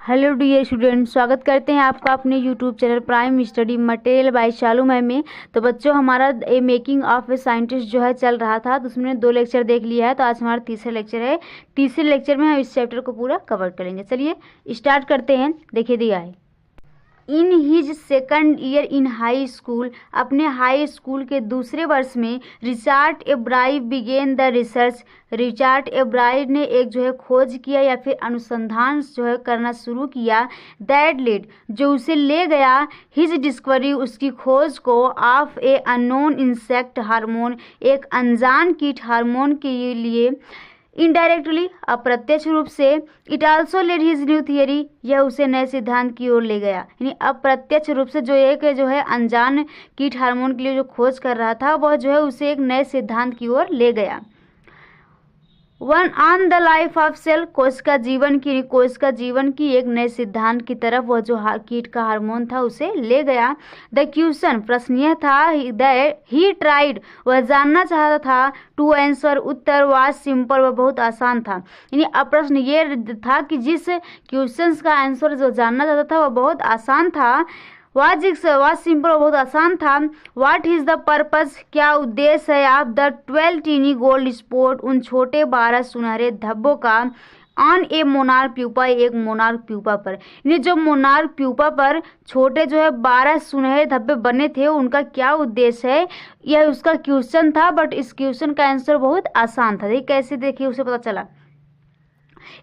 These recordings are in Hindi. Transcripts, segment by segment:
हेलो डियर स्टूडेंट, स्वागत करते हैं आपका अपने YouTube channel prime study material by Shalu ma'am में। तो बच्चों, हमारा ए मेकिंग ऑफ ए साइंटिस्ट जो है चल रहा था, तो उसमें 2 लेक्चर देख लिया है। तो आज हमारा तीसरा लेक्चर है। तीसरे लेक्चर में हम इस चैप्टर को पूरा कवर करेंगे। चलिए स्टार्ट करते हैं। देखिए दिया है, in his second year in high school, अपने हाई स्कूल के दूसरे वर्ष में Richard Ebright began the research. Richard एब्राइड ने एक जो है खोज किया या फिर अनुसंधान जो है करना शुरू किया। दैट लेड, जो उसे ले गया, हिज डिस्कवरी, उसकी खोज को, of A unknown insect hormone, एक अनजान कीट हार्मोन के लिए, इनडायरेक्टली, अप्रत्यक्ष रूप से, it also led his new theory, यह उसे नए सिद्धांत की ओर ले गया। यानी अप्रत्यक्ष रूप से जो है अनजान कीट हार्मोन के लिए जो खोज कर रहा था, वह जो है उसे एक नए सिद्धांत की ओर ले गया। One on the life of cell, कोश का जीवन की एक नए सिद्धांत की तरफ वह जो कीट का हार्मोन था उसे ले गया। द क्वेश्चन, प्रश्न यह था, ही ट्राइड, वह जानना चाहता था, टू आंसर, उत्तर, वाज सिंपल, वह बहुत आसान था। यानी अब प्रश्न ये था कि जिस क्वेश्चन का आंसर जो जानना चाहता था वह बहुत आसान था। वाज सिंपल, बहुत आसान था। व्हाट इज द पर्पस, क्या उद्देश्य है, of the 12 tiny gold spot, उन छोटे 12 सुनहरे धब्बों का, ऑन ए मोनार्क प्यूपा, एक मोनार्क प्यूपा पर। यानी जो मोनार्क प्यूपा पर छोटे जो है 12 सुनहरे धब्बे बने थे, उनका क्या उद्देश्य है, यह उसका क्वेश्चन था। बट इस क्वेश्चन का आंसर बहुत आसान था। देखिए कैसे, देखिए उसे पता चला।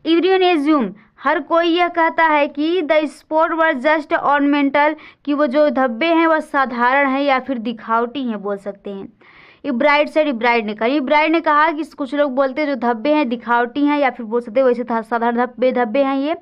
एवरीवन एज्यूम, हर कोई यह कहता है कि the spot were just ornamental, कि वो जो धब्बे हैं वह साधारण है या फिर दिखावटी हैं, बोल सकते हैं। इब्राइड सेड, इब्राइड ने कहा कि कुछ लोग बोलते हैं जो धब्बे हैं दिखावटी हैं, या फिर बोल सकते हैं वैसे साधारण धब्बे हैं ये।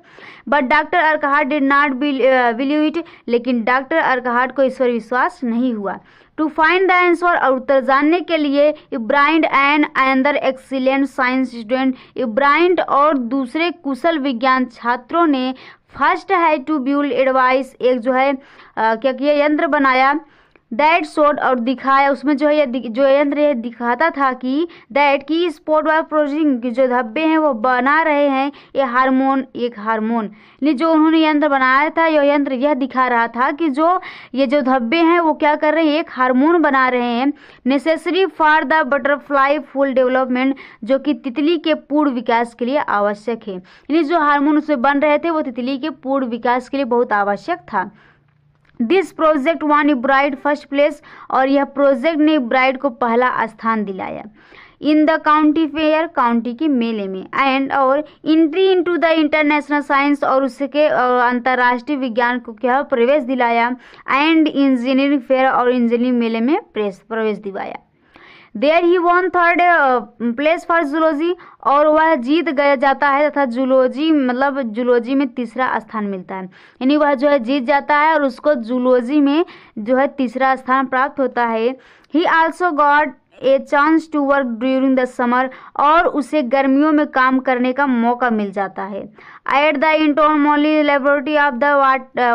But doctor Urquhart did not believe it, लेकिन डॉक्टर अर्कहार्ट को इस पर विश्वास नहीं हुआ। टू फाइंड द आंसर, और उत्तर जानने के लिए, Ebright and another excellent science student, Ebright और दूसरे कुशल विज्ञान छात्रों ने फर्स्ट है टू बिल्ड एडवाइस, एक जो है क्या किया, यंत्र बनाया। दैट शोड, और दिखाया, उसमें जो है जो यंत्र यह दिखाता था कि दैट की स्पॉट वाला प्रोसेसिंग, की जो धब्बे हैं वो बना रहे हैं ये हार्मोन, एक हार्मोन। जो उन्होंने यंत्र बनाया था, यह यंत्र यह दिखा रहा था कि ये जो धब्बे हैं वो क्या कर रहे हैं, एक हार्मोन बना रहे हैं। Necessary for the butterfly full development, जो कि तितली के पूर्ण विकास के लिए आवश्यक है। यानी जो हार्मोन उसमें बन रहे थे वो तितली के पूर्ण विकास के लिए बहुत आवश्यक था। This project won Ebright first place, और यह प्रोजेक्ट ने इब्राइड को पहला स्थान दिलाया। In the county fair, county के मेले में। एंड, और entry into the international science, और उसके अंतर्राष्ट्रीय विज्ञान को क्या प्रवेश दिलाया। एंड इंजीनियरिंग फेयर, और इंजीनियरिंग मेले में प्रवेश दिलाया। There he won third place for zoology, और वह जीत जाता है तथा जूलॉजी मतलब जूलॉजी में तीसरा स्थान मिलता है। यानी वह जो है जीत जाता है और उसको जूलॉजी में जो है तीसरा स्थान प्राप्त होता है। He also got a chance to work during the summer, और उसे गर्मियों में काम करने का मौका मिल जाता है। At the entomology laboratory of the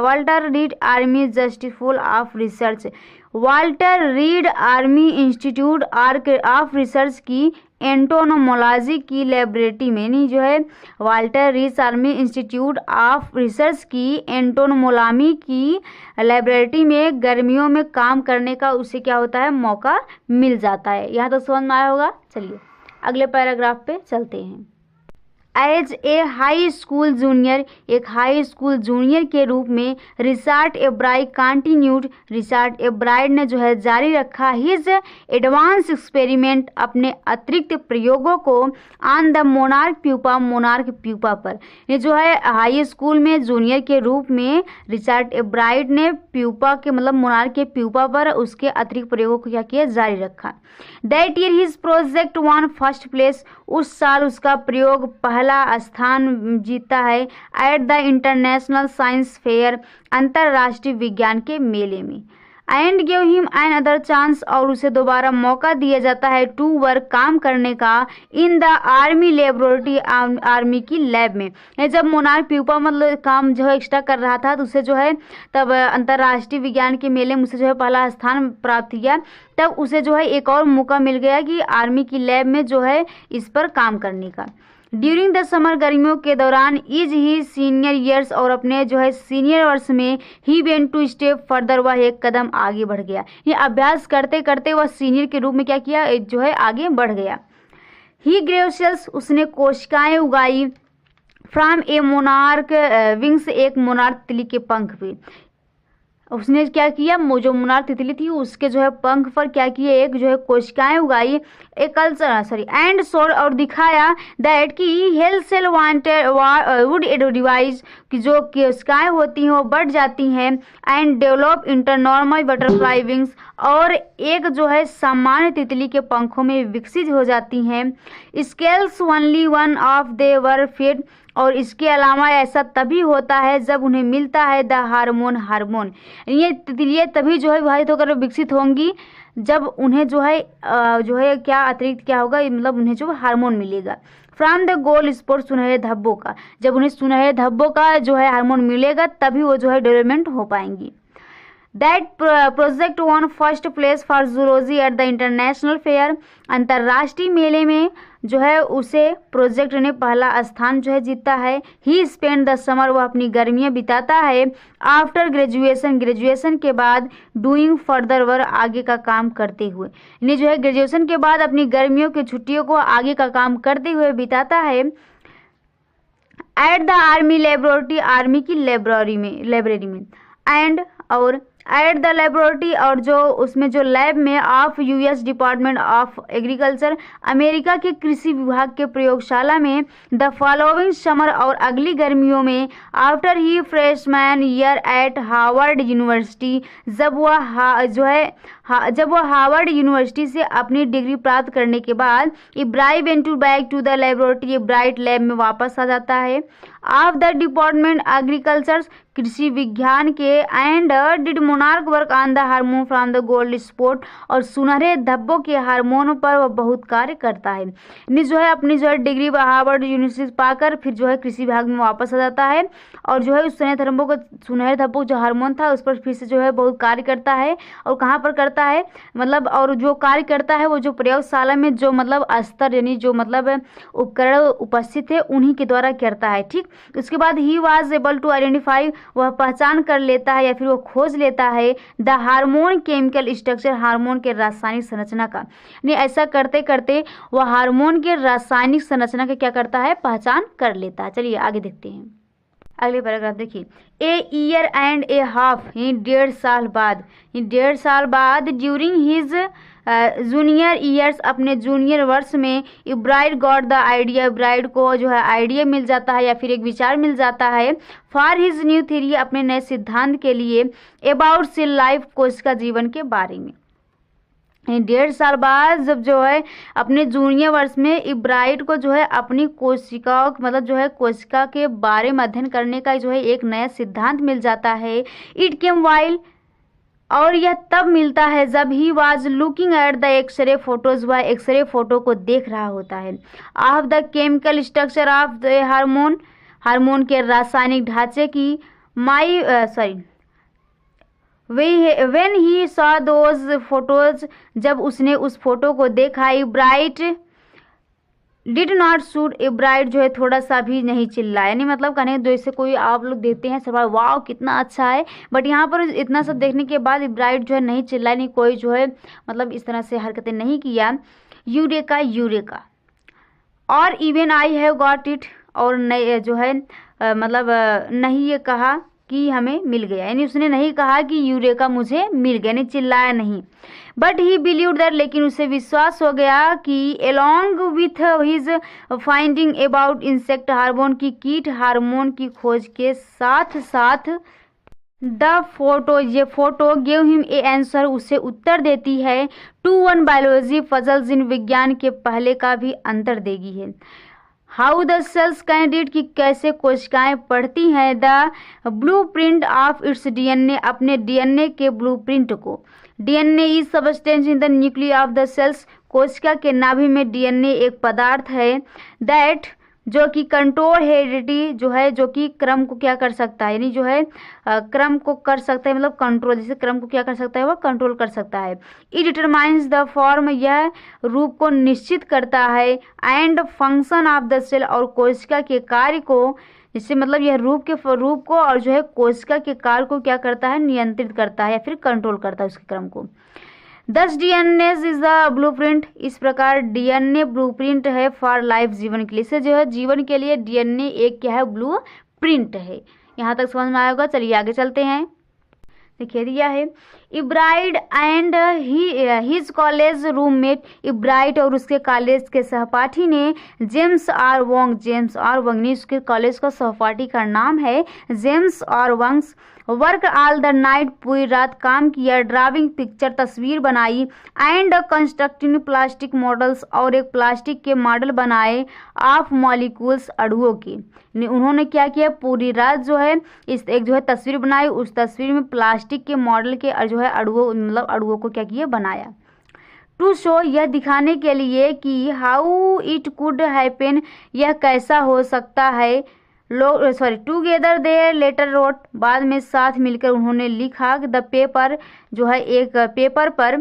Walter Reed Army जस्टिफुल of Research, Walter Reed Army Institute of Research की एंटोनोमोलॉजी की लेबोरेटरी में, नहीं जो है Walter Reed Army Institute of Research की एंटोनोमोलॉजी की लेबोरेटरी में गर्मियों में काम करने का उसे क्या होता है, मौका मिल जाता है। यहाँ तक समझ में आया होगा। चलिए अगले पैराग्राफ पे चलते हैं। As a high school junior, एक हाई स्कूल जूनियर के रूप में, रिचर्ड एब्राइड कंटिन्यूड, रिचर्ड एब्राइड ने जो है जारी रखा हिज एडवांस एक्सपेरिमेंट, अपने अतिरिक्त प्रयोगों को, ऑन द मोनार्क प्यूपा पर। ये जो है हाई स्कूल में जूनियर के रूप में रिचर्ड एब्राइड ने प्यूपा के मतलब मोनार्क के प्यूपा पर उसके अतिरिक्त प्रयोगों को क्या किया, जारी रखा। That year his project one first place, उस साल उसका प्रयोग पहला स्थान जीता है। At the international science fair, अंतरराष्ट्रीय विज्ञान के मेले में। And give him an other chance, और उसे दोबारा मौका दिया जाता है, टू वर्क, काम करने का, in the army laboratory, army की लैब में। जब मोनार्क प्यूपा मतलब काम जो है एक्स्ट्रा कर रहा था, तो उसे जो है तब अंतर्राष्ट्रीय विज्ञान के मेले में उसे जो है पहला स्थान प्राप्त किया। तब उसे जो है एक और मौका मिल गया कि आर्मी की लैब में जो है इस पर काम करने का। ड्यूरिंग द समर, गर्मियों के दौरान, इज ही सीनियर ईयर्स, और अपने जो है सीनियर वर्ष में, he went to step further, वह एक कदम आगे बढ़ गया। ये अभ्यास करते करते वह सीनियर के रूप में क्या किया, जो है आगे बढ़ गया। ही ग्रेव सेल्स, उसने कोशिकाएं उगाई। फ्रॉम ए मोनार्क विंग्स, एक मोनार्क तितली के पंख पे उसने क्या किया, जो मोनार्क तितली थी उसके जो है पंख पर क्या किए, एक जो है कोशिकाएं उगाई। एंड शोर, और दिखाया दैट कि health cell wanted would device, कि जो कोशिकाएं होती हैं वो बढ़ जाती हैं। And develop inter normal butterfly wings, और एक जो है सामान्य तितली के पंखों में विकसित हो जाती हैं। Scales only one of they were fed, और इसके अलावा ऐसा तभी होता है जब उन्हें मिलता है द हार्मोन। ये तितलियाँ तभी जो है विभाजित होकर विकसित होंगी जब उन्हें जो है क्या अतिरिक्त क्या होगा, मतलब उन्हें जो हार्मोन मिलेगा। फ्रॉम द गोल स्पोर्ट, सुनहरे धब्बों का, जब उन्हें सुनहरे धब्बों का जो है हार्मोन मिलेगा तभी वो जो है डेवलपमेंट हो पाएंगी। That project won first place for zoology at the international fair, अंतर्राष्ट्रीय मेले में जो है उसे प्रोजेक्ट ने पहला स्थान जो है जीता है। ही स्पेंड द समर, वह अपनी गर्मियाँ बिताता है। आफ्टर ग्रेजुएशन, ग्रेजुएशन के बाद, डूइंग फर्दर वर्क, आगे का काम करते हुए, यानी जो है ग्रेजुएशन के बाद अपनी गर्मियों की छुट्टियों को आगे का काम करते हुए बिताता है। At the army laboratory, army की लाइब्रेरी में। एंड, और एट द लेबोरेटरी, और जो उसमें जो लैब में, of US department of agriculture, America के कृषि विभाग के प्रयोगशाला में। द फॉलोइंग समर, और अगली गर्मियों में। After he freshman year eight Harvard university, जब वह हार्वर्ड यूनिवर्सिटी से अपनी डिग्री प्राप्त करने के बाद, Ibrahim went to back to the laboratory, bright lab में वापस आ जाता है। ऑफ द डिपार्टमेंट एग्रीकल्चर, कृषि विज्ञान के। And did monarch work on the hormone from the gold spot, और सुनहरे धब्बों के हार्मोन पर वह बहुत कार्य करता है। जो है अपनी जो है डिग्री हार्वर्ड यूनिवर्सिटी पाकर फिर जो है कृषि विभाग में वापस आ जाता है, और जो है उस सुनहरे धब्बों जो हार्मोन था उस पर फिर से जो है बहुत कार्य करता है। और कहाँ पर करता है, मतलब, और जो कार्य करता है वो जो प्रयोगशाला में जो मतलब अस्तर, यानी जो मतलब उपकरण उपस्थित है उन्हीं के द्वारा करता है। ठीक, उसके बाद he was able to identify, वह पहचान कर लेता है या फिर वो खोज लेता है the hormone chemical structure, hormone के रासायनिक संरचना का। यानी ऐसा करते करते वह हार्मोन के रासायनिक संरचना के क्या करता है, पहचान कर लेता है। चलिए आगे देखते हैं। अगले पैराग्राफ देखिए। A year and A half, यानी 1.5 साल बाद, ड्यूरिंग हिज जूनियर ईयर्स, अपने जूनियर वर्ष में, इब्राइड गॉट द आइडिया, इब्राइड को जो है आइडिया मिल जाता है या फिर एक विचार मिल जाता है। फॉर हिज न्यू थ्योरी, अपने नए सिद्धांत के लिए। अबाउट सेल लाइफ, कोशिका जीवन के बारे में। 1.5 साल बाद जब जो है अपने जूनियर वर्ष में इब्राइड को जो है अपनी कोशिकाओं, मतलब जो है कोशिका के बारे में अध्ययन करने का जो है एक नया सिद्धांत मिल जाता है। इट केम वाइल, और यह तब मिलता है जब he was looking at the x-ray photos, वह एक्सरे फोटो को देख रहा होता है। Of the chemical structure of the hormone के रासायनिक ढांचे की। When he saw those photos, जब उसने उस फोटो को देखा, Ebright did not shoot, Ebright जो है थोड़ा सा भी नहीं चिल्ला, यानी मतलब कहने जैसे कोई आप लोग देखते हैं सवाल वाह कितना अच्छा है, बट यहाँ पर इतना सब देखने के बाद इब्राइट जो है नहीं चिल्ला, नहीं कोई जो है मतलब इस तरह से हरकतें नहीं किया। यूरेका, और even I have got it, और नहीं जो है मतलब नहीं ये कहा कि हमें मिल गया, यानी उसने नहीं कहा कि यूरेका मुझे मिल गया, नहीं चिल्लाया नहीं। बट ही बिलीव दैट, लेकिन उसे विश्वास हो गया कि along with his finding about insect hormone, की कीट हार्मोन की खोज के साथ साथ द फोटो, ये photo give him A answer, उसे उत्तर देती है टू वन बायोलॉजी पजल, जिन विज्ञान के पहले का भी अंतर देगी है। How the cells can read, की कैसे कोशिकाएं पढ़ती हैं। The blueprint of its DNA, अपने डीएनए के ब्लूप्रिंट को। DNA is substance in the nucleus of the sales, कोशिका के नाभि में डीएनए एक पदार्थ है। दैट जो कि कंट्रोल हेरिडिटी जो है, जो कि क्रम को क्या कर सकता है, यानी जो है क्रम को कर सकता है, मतलब कंट्रोल, जैसे क्रम को क्या कर सकता है, वह कंट्रोल कर सकता है। इट डिटरमाइंस द फॉर्म, यह रूप को निश्चित करता है, and function of the cell, और कोशिका के कार्य को, जिससे मतलब यह रूप को और जो है कोशिका के कार्य को क्या करता है, नियंत्रित करता है या फिर कंट्रोल करता है उसके क्रम को। दस डीएनए इज द ब्लूप्रिंट, इस प्रकार डीएनए ब्लूप्रिंट है फॉर लाइफ, जीवन के लिए। इससे जो है जीवन के लिए डीएनए एक क्या है, ब्लूप्रिंट है। यहाँ तक समझ में आया होगा। चलिए आगे चलते हैं। देखिए दिया है, इब्राइड एंड हिज कॉलेज रूममेट, इब्राइड और उसके कॉलेज के सहपाठी ने जेम्स आर वंग ने, उसके कॉलेज का सहपाठी का नाम है James R Wangs, work all the night, पूरी रात काम किया, ड्राविंग पिक्चर, तस्वीर बनाई, एंड कंस्ट्रक्टिंग प्लास्टिक मॉडल्स, और एक प्लास्टिक के मॉडल बनाए, ऑफ मॉलिक्यूल्स, अणुओं के। उन्होंने क्या किया, पूरी रात जो है इस एक जो है तस्वीर बनाई, उस तस्वीर में प्लास्टिक के मॉडल के जो है अणुओं, मतलब अणुओं को क्या किया, बनाया। टू शो, यह दिखाने के लिए कि हाउ इट कुड हैपन, यह कैसा हो सकता है। टुगेदर दे लेटर रोट, बाद में साथ मिलकर उन्होंने लिखा, द पेपर जो है एक पेपर पर,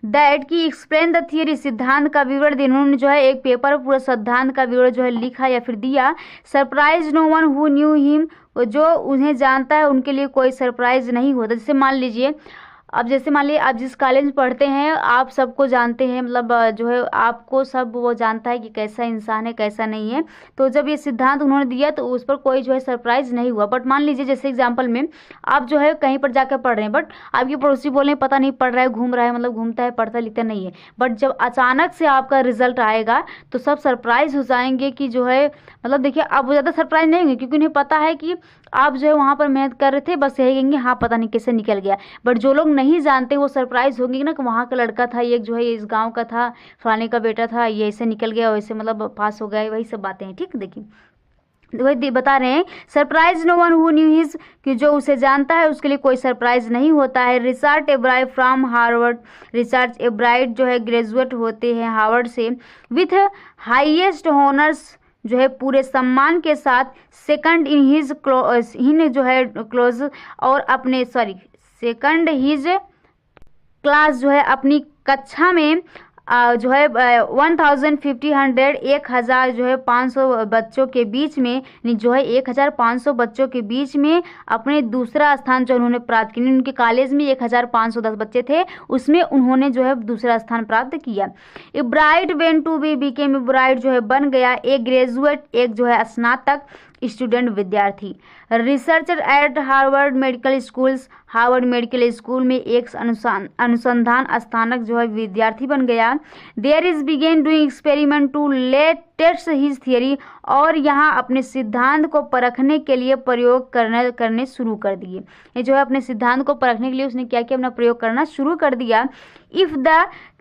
दैट की एक्सप्लेन द थियरी, सिद्धांत का विवरण दिया। उन्होंने जो है एक पेपर पूरा सिद्धांत का विवरण जो है लिखा या फिर दिया। Surprise no one who knew him, जो उन्हें जानता है उनके लिए कोई सरप्राइज नहीं होता। जैसे मान लीजिए अब, जैसे मान लीजिए आप जिस कॉलेज में पढ़ते हैं, आप सबको जानते हैं, मतलब जो है आपको सब वो जानता है कि कैसा इंसान है कैसा नहीं है। तो जब ये सिद्धांत उन्होंने दिया तो उस पर कोई जो है सरप्राइज नहीं हुआ। बट मान लीजिए जैसे एग्जांपल में आप जो है कहीं पर जाकर पढ़ रहे हैं, बट आपके पड़ोसी बोल रहे हैं पता नहीं पढ़ रहा है, घूम रहा है, मतलब घूमता है, पढ़ता लिखता नहीं है। बट जब अचानक से आपका रिजल्ट आएगा तो सब सरप्राइज हो जाएंगे कि जो है, मतलब देखिए आप ज़्यादा सरप्राइज नहीं होंगे, क्योंकि उन्हें पता है कि आप जो है वहाँ पर मेहनत कर रहे थे, बस यही कहेंगे हाँ पता नहीं कैसे निकल गया। बट जो लोग नहीं जानते वो सरप्राइज होंगे ना कि वहाँ का लड़का था, एक जो है इस गांव का था, फलाने का बेटा था, ये ऐसे निकल गया, वैसे मतलब पास हो गया, वही सब बातें हैं। ठीक, देखिए वही बता रहे हैं, surprise no one who knew his, कि जो उसे जानता है उसके लिए कोई सरप्राइज नहीं होता है। रिचर्ड एब्राइड फ्रॉम हार्वर्ड, रिचर्ड एब्राइड जो है ग्रेजुएट होते हैं हार्वर्ड से, विथ हाईएस्ट ऑनर्स, जो है पूरे सम्मान के साथ, सेकंड इन हिज जो है क्लोज, और अपने सेकंड हिज क्लास, जो है अपनी कक्षा में जो है 1000 जो है 500 बच्चों के बीच में, जो है 1500 बच्चों के बीच में अपने दूसरा स्थान जो उन्होंने प्राप्त किया। उनके कॉलेज में 1510 बच्चे थे, उसमें उन्होंने जो है दूसरा स्थान प्राप्त किया। इब्राइड वेंट टू बी बिकेम, इब्राइड जो है बन गया एक ग्रेजुएट, एक जो है स्नातक स्टूडेंट, विद्यार्थी। Researcher at Harvard medical schools, Harvard medical school में एक अनुसंधान स्नातक जो है विद्यार्थी बन गया। There is begin doing experiment to let test his theory, और यहाँ अपने सिद्धांत को परखने के लिए प्रयोग करने शुरू कर दिए। ये जो है अपने सिद्धांत को परखने के लिए उसने क्या किया, अपना प्रयोग करना शुरू कर दिया। If the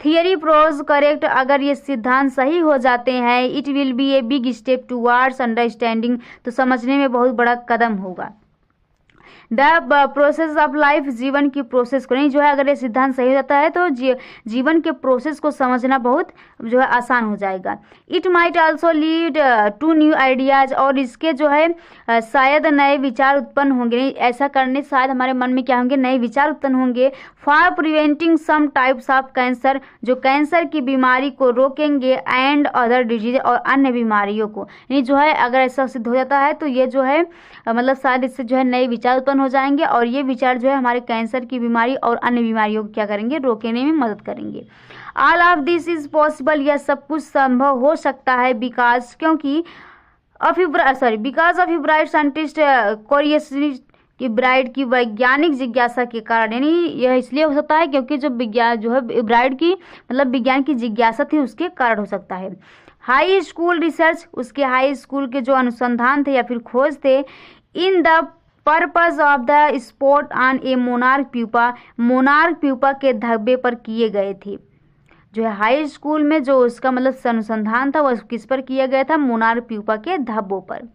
theory proves correct, अगर ये सिद्धांत सही हो जाते हैं, it will be a big step towards understanding, तो समझने में बहुत बड़ा कदम होगा। द प्रोसेस ऑफ लाइफ, जीवन की प्रोसेस को, नहीं जो है अगर ये सिद्धांत सही हो जाता है तो जीवन के प्रोसेस को समझना बहुत जो है आसान हो जाएगा। It might also lead to new ideas, और इसके जो है शायद नए विचार उत्पन्न होंगे। ऐसा करने शायद हमारे मन में क्या होंगे, नए विचार उत्पन्न होंगे। For preventing some types of cancer, जो कैंसर की बीमारी को रोकेंगे, एंड अदर डिजीज, और अन्य बीमारियों को। यानी जो है अगर ऐसा सिद्ध हो जाता है तो ये जो है मतलब शायद इससे जो है नए विचार उत्पन्न हो जाएंगे, और ये विचार जो है हमारे कैंसर की बीमारी और अन्य बीमारियों को क्या करेंगे, रोकने में मदद करेंगे। All of this is possible, यह सब कुछ संभव हो सकता है, बिकॉज ऑफ इब्राइड साइंटिस्ट क्यूरियोसिटी, कि ब्राइड की वैज्ञानिक जिज्ञासा के कारण। यानी यह इसलिए हो सकता है क्योंकि जो विज्ञान जो है ब्राइड की मतलब विज्ञान की जिज्ञासा थी उसके कारण हो सकता है। हाई स्कूल रिसर्च, उसके हाई स्कूल के जो अनुसंधान थे या फिर खोज थे। In the purpose of the spot on a monarch pupa के धब्बे पर किए गए थे। जो है हाई स्कूल में जो उसका मतलब अनुसंधान था वह किस पर किया गया था, मोनार्क प्यूपा के धब्बों पर।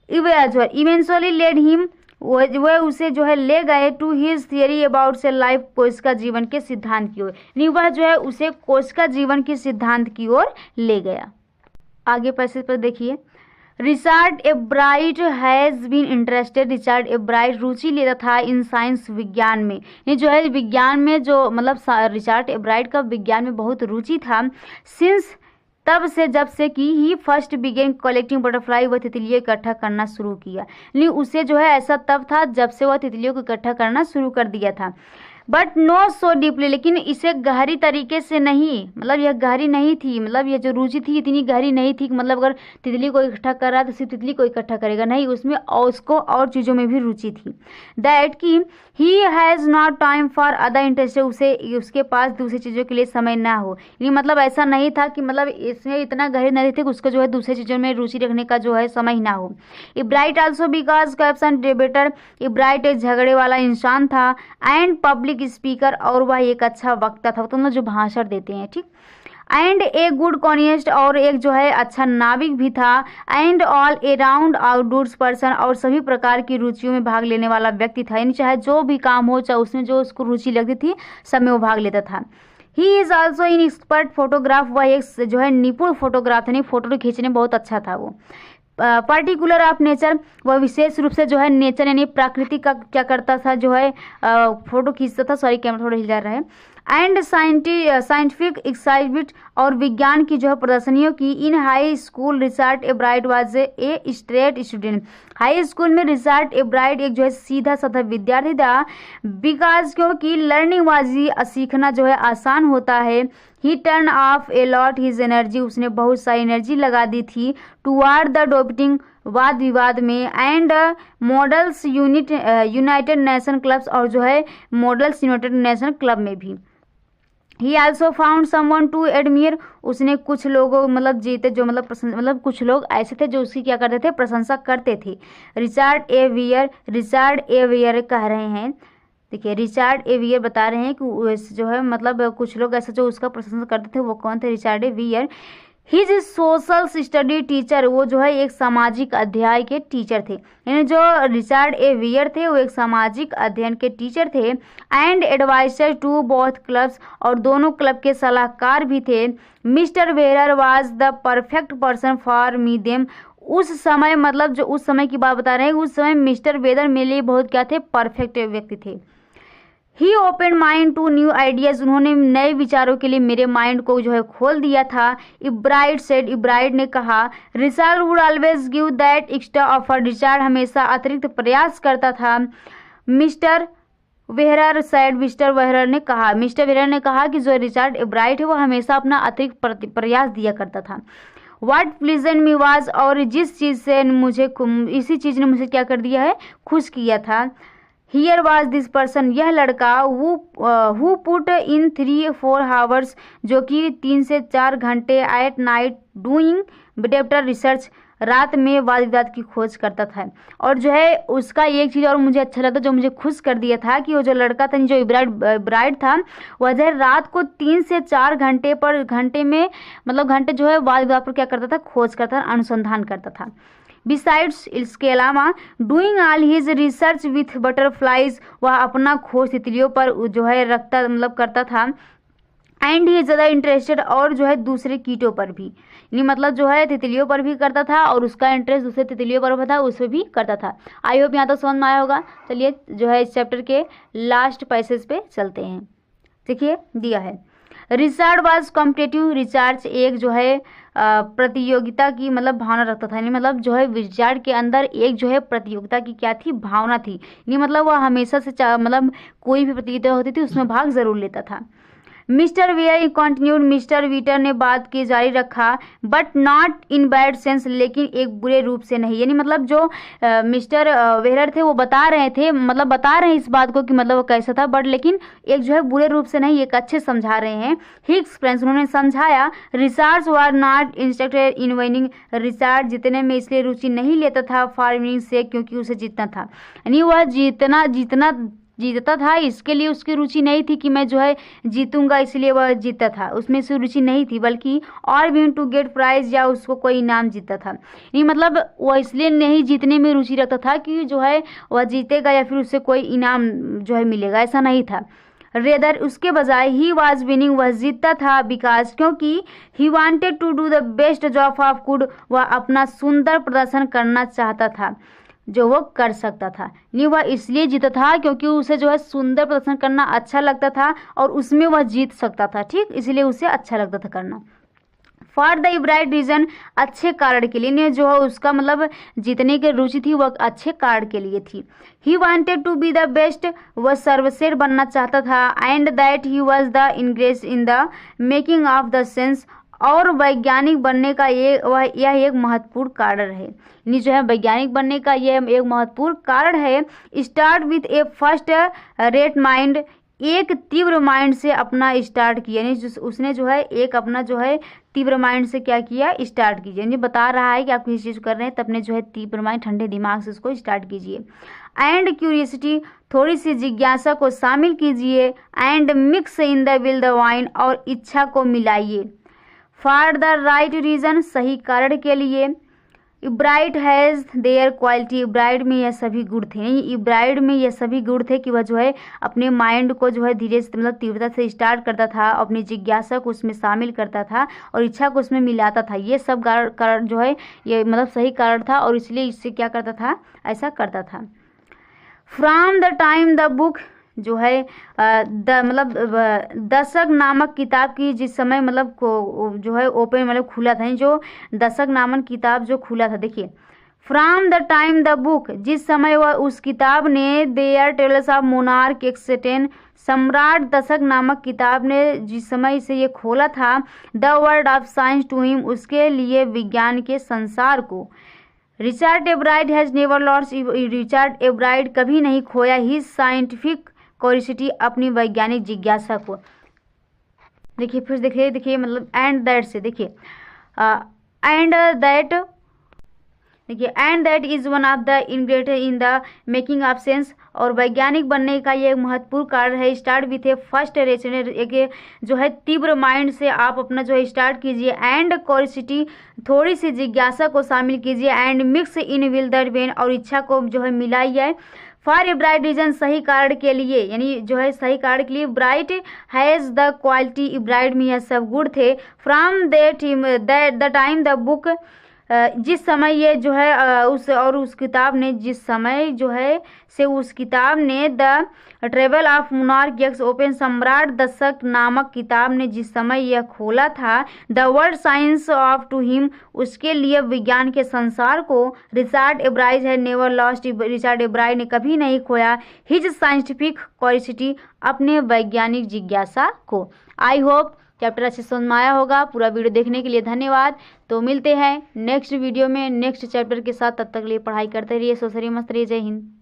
इवेंचुअली लेड हिम, वह उसे जो है ले गए टू हिज थियरी अबाउट से लाइफ, कोशिका जीवन के सिद्धांत की ओर। नहीं वह जो है उसे कोशिका जीवन के सिद्धांत की ओर ले गया। आगे पैसेज पर देखिए, Richard Ebright has been interested, Richard Ebright रुचि लेता था इन साइंस विज्ञान में। ये जो है विज्ञान में जो मतलब रिचर्ड एब्राइट का विज्ञान में बहुत रुचि था। सिंस तब से जब से कि ही फर्स्ट बिगेन कलेक्टिंग बटरफ्लाई, वह तितलियों इकट्ठा करना शुरू किया। यानी उसे जो है ऐसा तब था जब से वह तितलियों को इकट्ठा करना शुरू कर दिया था। बट नॉट सो डीपली, लेकिन इसे गहरी तरीके से नहीं, मतलब यह गहरी नहीं थी, मतलब यह जो रुचि थी इतनी गहरी नहीं थी कि मतलब अगर तितली को इकट्ठा कर रहा है तो सिर्फ तितली को इकट्ठा करेगा, नहीं, उसमें और उसको और चीज़ों में भी रुचि थी। दैट कि he has not time for other interest, उसके पास दूसरी चीज़ों के लिए समय ना हो। ये मतलब ऐसा नहीं था कि मतलब इसमें इतना गहरी नहीं थे कि उसको जो है दूसरी चीज़ों में रुचि रखने का जो है समय ना हो। Ebright also because caption debater, Ebright एक झगड़े वाला इंसान था एंड पब्लिक स्पीकर, और वह एक अच्छा वक्ता था, तो मतलब जो भाषण देते हैं, ठीक, एंड ए गुड कॉनिस्ट, और एक जो है अच्छा नाविक भी था, and all around outdoors person, और सभी प्रकार की रुचियों में भाग लेने वाला व्यक्ति था। यानी चाहे जो भी काम हो, चाहे उसमें जो उसको रुचि लगती थी, सब में वो भाग लेता था। He is also in expert photograph, वह एक जो है निपुण फोटोग्राफ, यानी फोटो खींचने बहुत अच्छा था वो। पर्टिकुलर ऑफ नेचर, वह विशेष रूप से जो है नेचर यानी प्रकृति का क्या करता था, जो है फोटो खींचता था, सॉरी कैमरा थोड़ा हिला रहा है। एंड साइंटिफिक एक्साइटमेंट, और विज्ञान की जो है प्रदर्शनियों की। इन high school Richard एब्राइट was a straight student, high school में रिचर्ड एब्राइट एक जो है सीधा साधा विद्यार्थी था। बिकॉज क्योंकि लर्निंग वाजी सीखना जो है आसान होता है। ही turn off a lot his energy, उसने बहुत सारी एनर्जी लगा दी थी टुवार्ड द डिबेटिंग, वाद विवाद में, and models United Nation clubs, और जो है मॉडल्स यूनाइटेड नेशन क्लब में भी। He also found someone to admire, उसने कुछ लोगों मतलब जीते जो मतलब कुछ लोग ऐसे थे जो उसकी क्या करते थे, प्रशंसा करते थे। रिचर्ड ए वियर कह रहे हैं, देखिए रिचर्ड ए वियर बता रहे हैं कि जो है मतलब कुछ लोग ऐसे जो उसका प्रशंसा करते थे, वो कौन थे, Richard A wear. His social study teacher, वो जो है एक सामाजिक अध्याय के टीचर थे, यानी जो रिचर्ड ए वियर थे वो एक सामाजिक अध्ययन के टीचर थे। And adviser to both clubs, और दोनों क्लब के सलाहकार भी थे। Mister Weir was the perfect person for me them, उस समय मतलब जो उस समय की बात बता रहे हैं, उस समय मिस्टर वेदर मेरे लिए बहुत क्या थे, परफेक्ट व्यक्ति थे। He open mind to new ideas, उन्होंने नए विचारों के लिए मेरे माइंड को जो है खोल दिया था। इब्राइट सेड, इब्राइट ने कहा, Richard would always give that extra offer, Richard हमेशा अतिरिक्त प्रयास करता था। मिस्टर वेहरर सेड, मिस्टर वेहरर ने कहा कि जो रिचर्ड इब्राइट है वो हमेशा अपना अतिरिक्त प्रयास दिया करता था। व्हाट प्लीजेंट मी वाज, और जिस चीज़ से मुझे इसी चीज़ ने मुझे क्या कर दिया है, खुश किया था। हियर वाज दिस पर्सन, यह लड़का, हु पुट इन 3-4 आवर्स, जो कि 3 से 4 घंटे at night doing better research, रात में वाद विवाद की खोज करता था। और जो है उसका एक चीज़ और मुझे अच्छा लगा, जो मुझे खुश कर दिया था, कि वो जो लड़का था, जो इब्राइट था, वह जो है रात को 3 से 4 घंटे में मतलब घंटे जो है वाद विवाद पर क्या करता था, खोज करता था, अनुसंधान करता था। बिसाइड्स, इसके अलावा doing all his research with butterflies, वह अपना खोज तितलियों पर जो है रखता मतलब करता था। एंड ही ज़्यादा इंटरेस्टेड, और जो है दूसरे कीटों पर भी, यानी मतलब जो है तितलियों पर भी करता था, और उसका इंटरेस्ट दूसरे तितलियों पर था, उस पर भी करता था। आई होप यहाँ तक समझ में आया होगा। चलिए जो है इस चैप्टर के लास्ट पैसेज पे चलते हैं। देखिए दिया है, रिचर्ड वाज कॉम्पिटिटिव, रिचर्ड एक जो है प्रतियोगिता की मतलब भावना रखता था, यानी मतलब जो है रिचर्ड के अंदर एक जो है प्रतियोगिता की क्या थी, भावना थी, यानी मतलब वह हमेशा से मतलब कोई भी प्रतियोगिता होती थी उसमें भाग जरूर लेता था। मिस्टर वेयर कंटिन्यूड, मिस्टर वीटर ने बात की जारी रखा, but not in bad sense, लेकिन एक बुरे रूप से नहीं, यानी मतलब जो मिस्टर वेयर थे वो बता रहे हैं इस बात को कि मतलब वो कैसा था, बट लेकिन एक जो है बुरे रूप से नहीं, एक अच्छे समझा रहे हैं। ही एक्सप्लेन्स, उन्होंने समझाया। Richard were not instructed in winning, Richard जीतने में इसलिए रुचि नहीं लेता था फॉर विनिंग से, क्योंकि उसे जीतना था, यानी वह जीतता था, इसके लिए उसकी रुचि नहीं थी कि मैं जो है जीतूंगा इसलिए वह जीतता था, उसमें से रुचि नहीं थी, बल्कि और भी टू गेट प्राइज, या उसको कोई इनाम जीतता था। ये मतलब वह इसलिए नहीं जीतने में रुचि रखता था कि जो है वह जीतेगा या फिर उससे कोई इनाम जो है मिलेगा, ऐसा नहीं था। रेदर उसके बजाय ही वाज विनिंग वह जीतता था, बिकॉज क्योंकि he wanted to do the best job of good वह अपना सुंदर प्रदर्शन करना चाहता था जो वो कर सकता था। नहीं वह इसलिए जीता था क्योंकि उसे जो है सुंदर प्रदर्शन करना अच्छा लगता था और उसमें वह जीत सकता था, ठीक, इसलिए उसे अच्छा लगता था करना। फॉर द ब्राइट रीजन अच्छे कारण के लिए, ने जो है उसका मतलब जीतने की रुचि थी वह अच्छे कारण के लिए थी। He wanted to be the best वह सर्वश्रेष्ठ बनना चाहता था, and that he was the ingress in the making of the sense और वैज्ञानिक बनने का यह एक महत्वपूर्ण कारण है। यानी जो है वैज्ञानिक बनने का यह एक महत्वपूर्ण कारण है। Start with A first rate mind एक तीव्र माइंड से अपना स्टार्ट किया, यानी उसने जो है एक अपना जो है तीव्र माइंड से क्या किया, स्टार्ट कीजिए। यानी बता रहा है कि आप किसी चीज़ कर रहे हैं तो अपने जो है तीव्र माइंड ठंडे दिमाग से उसको स्टार्ट कीजिए। एंड क्यूरियसिटी थोड़ी सी जिज्ञासा को शामिल कीजिए। And mix in the will the wine और इच्छा को मिलाइए। फॉर द राइट रीजन सही कारण के लिए। Bride has their quality bride में यह सभी गुण थे, नहीं ब्राइड में यह सभी गुण थे कि वह जो है अपने माइंड को जो है धीरे से मतलब तीव्रता से स्टार्ट करता था, अपनी जिज्ञासा को उसमें शामिल करता था और इच्छा को उसमें मिलाता था। ये सब कारण जो है ये मतलब सही कारण था और इसलिए इससे क्या करता था, ऐसा करता था। From the time the book जो है दशक नामक किताब की जिस समय मतलब को जो है ओपन मतलब खुला था, जो दशक नामक किताब जो खुला था, देखिए from the time the book जिस समय वह उस किताब ने देयर टेल्स ऑफ मोनार्क एक्सटेन सम्राट दशक नामक किताब ने जिस समय से ये खोला था, the world of science to him उसके लिए विज्ञान के संसार को। Richard Ebright has never lost Richard Ebright कभी नहीं खोया ही साइंटिफिक क्यूरियोसिटी अपनी वैज्ञानिक जिज्ञासा को। देखिए फिर देखिए मतलब एंड दैट से देखिए and that is one of the ingredient in the making of sense और वैज्ञानिक बनने का ये महत्वपूर्ण कारण है। Start with A first rational एक जो है तीव्र माइंड से आप अपना जो है स्टार्ट कीजिए। एंड क्यूरियोसिटी थोड़ी सी जिज्ञासा को शामिल कीजिए। And mix in will the when और इच्छा को जो है मिलाइए। फॉर ए ब्राइट रीजन सही कारण के लिए, यानी जो है सही कारण के लिए। Bright has the quality bright में यह सब गुण थे। From the time the book जिस समय ये जो है उस किताब ने जिस समय जो है से उस किताब ने the travel of monarch x open सम्राट दशक नामक किताब ने जिस समय यह खोला था, the world science of to him उसके लिए विज्ञान के संसार को। रिचर्ड एब्राइड है नेवर लॉस्ट रिचर्ड एब्राइड ने कभी नहीं खोया हिज साइंटिफिक क्यूरियोसिटी अपने वैज्ञानिक जिज्ञासा को। आई होप चैप्टर अच्छे समझ में आया होगा। पूरा वीडियो देखने के लिए धन्यवाद। तो मिलते हैं नेक्स्ट वीडियो में नेक्स्ट चैप्टर के साथ, तब तक के लिए पढ़ाई करते रहिए, सोच रहिए, मस्त रहिए। जय हिंद।